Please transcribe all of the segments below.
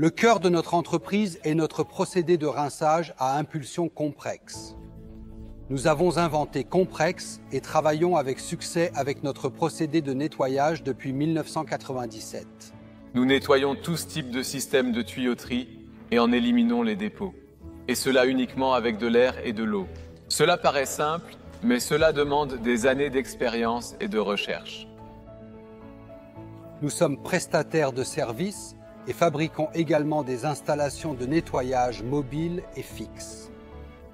Le cœur de notre entreprise est notre procédé de rinçage à impulsion Comprex. Nous avons inventé Comprex et travaillons avec succès avec notre procédé de nettoyage depuis 1997. Nous nettoyons tout ce type de système de tuyauterie et en éliminons les dépôts. Et cela uniquement avec de l'air et de l'eau. Cela paraît simple, mais cela demande des années d'expérience et de recherche. Nous sommes prestataires de services et fabriquons également des installations de nettoyage mobiles et fixes.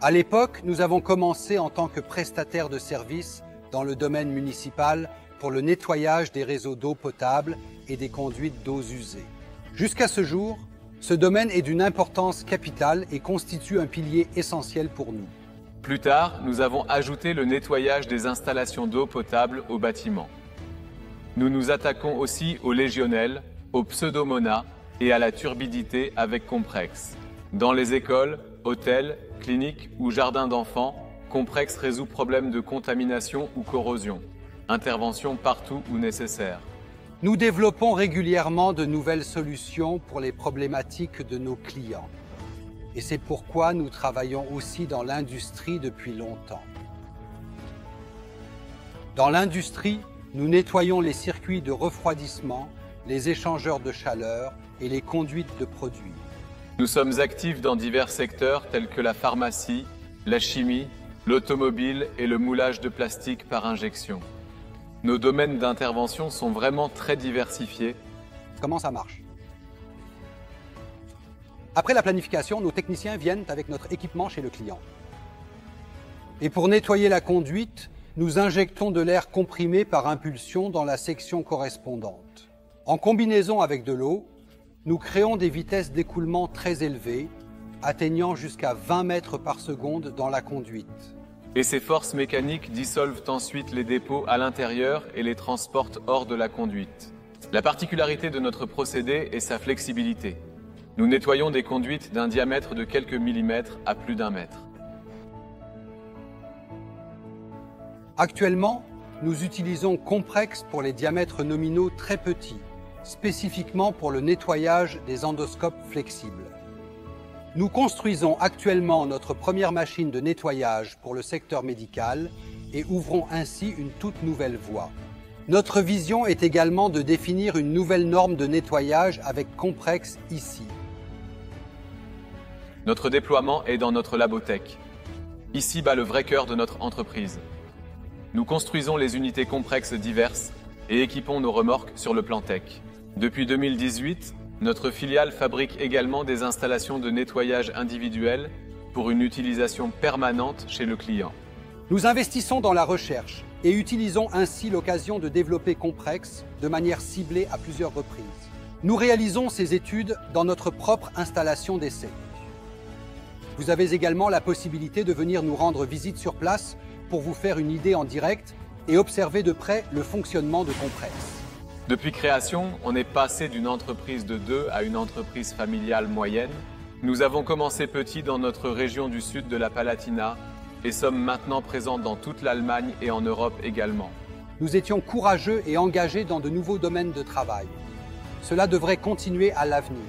À l'époque, nous avons commencé en tant que prestataires de services dans le domaine municipal pour le nettoyage des réseaux d'eau potable et des conduites d'eau usées. Jusqu'à ce jour, ce domaine est d'une importance capitale et constitue un pilier essentiel pour nous. Plus tard, nous avons ajouté le nettoyage des installations d'eau potable au bâtiment. Nous nous attaquons aussi aux légionnelles, aux pseudomonas et à la turbidité avec Comprex. Dans les écoles, hôtels, cliniques ou jardins d'enfants, Comprex résout problèmes de contamination ou corrosion. Intervention partout où nécessaire. Nous développons régulièrement de nouvelles solutions pour les problématiques de nos clients. Et c'est pourquoi nous travaillons aussi dans l'industrie depuis longtemps. Dans l'industrie, nous nettoyons les circuits de refroidissement, les échangeurs de chaleur et les conduites de produits. Nous sommes actifs dans divers secteurs tels que la pharmacie, la chimie, l'automobile et le moulage de plastique par injection. Nos domaines d'intervention sont vraiment très diversifiés. Comment ça marche? Après la planification, nos techniciens viennent avec notre équipement chez le client. Et pour nettoyer la conduite, nous injectons de l'air comprimé par impulsion dans la section correspondante. En combinaison avec de l'eau, nous créons des vitesses d'écoulement très élevées, atteignant jusqu'à 20 mètres par seconde dans la conduite. Et ces forces mécaniques dissolvent ensuite les dépôts à l'intérieur et les transportent hors de la conduite. La particularité de notre procédé est sa flexibilité. Nous nettoyons des conduites d'un diamètre de quelques millimètres à plus d'1 mètre. Actuellement, nous utilisons Comprex pour les diamètres nominaux très petits, spécifiquement pour le nettoyage des endoscopes flexibles. Nous construisons actuellement notre première machine de nettoyage pour le secteur médical et ouvrons ainsi une toute nouvelle voie. Notre vision est également de définir une nouvelle norme de nettoyage avec Comprex ici. Notre déploiement est dans notre Labotech. Ici bat le vrai cœur de notre entreprise. Nous construisons les unités Comprex diverses et équipons nos remorques sur le plan tech. Depuis 2018, notre filiale fabrique également des installations de nettoyage individuelles pour une utilisation permanente chez le client. Nous investissons dans la recherche et utilisons ainsi l'occasion de développer Comprex de manière ciblée à plusieurs reprises. Nous réalisons ces études dans notre propre installation d'essai. Vous avez également la possibilité de venir nous rendre visite sur place pour vous faire une idée en direct et observer de près le fonctionnement de Comprex. Depuis création, on est passé d'une entreprise de 2 à une entreprise familiale moyenne. Nous avons commencé petit dans notre région du sud de la Palatina et sommes maintenant présents dans toute l'Allemagne et en Europe également. Nous étions courageux et engagés dans de nouveaux domaines de travail. Cela devrait continuer à l'avenir.